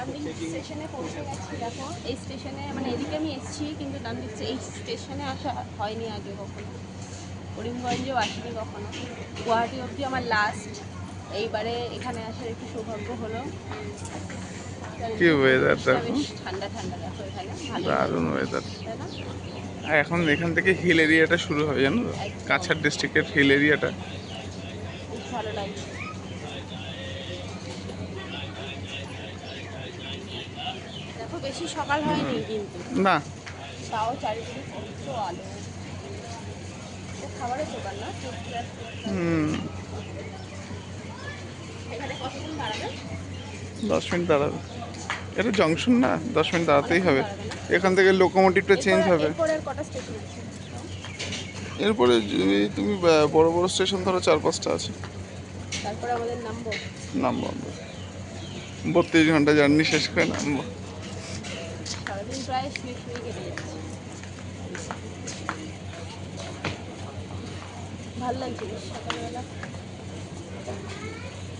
ডানদিক স্টেশনে পৌঁছে গেছি। দেখো এই স্টেশনে মানে এদিকে আমি এসেছি, কিন্তু ডানদিক এই স্টেশনে আসা হয়নি আগে কখনো। করিমগঞ্জেও আসিনি কখনো। গুয়াহাটি অবধি আমার লাস্ট। এইবারে এখানে আসার একটু সৌভাগ্য হলো। কি ওয়েদার দেখো, বেশ ঠান্ডা ঠান্ডা, দেখো এখানে ভালো দারুণ ওয়েদার। তাই না? আর এখন এখান থেকে হিল এরিয়াটা শুরু হবে, জানো তো? একদম। কাছাড় ডিস্ট্রিক্টের হিল এরিয়াটা। বেশ ভালো লাগছে। দেখো বেশি সকাল হয়নি কিন্তু, না, তাও চারিদিকে কত আলো। ও খাবারের দোকান না? এখানে কতক্ষণ দাঁড়াবে? 10 মিনিট দাঁড়াবে। এটা জংশন না, 10 মিনিট দাঁড়াতেই অনেকক্ষণ হবে। দাঁড়াবে না? এখান থেকে লোকোমোটিভটা চেঞ্জ হবে। এরপরে আর কটা স্টেশন আছে? এরপরে যদি তুমি বড় বড় স্টেশন ধরো 4-5টা আছে। তারপরে আমাদের নামবো। নামবো আমরা, 32 ঘন্টা জার্নি শেষ করে নামবো। সারাদিন প্রায় শুয়ে শুয়ে কেটে যাচ্ছে। ভালো লাগছে বেশ সকালবেলা।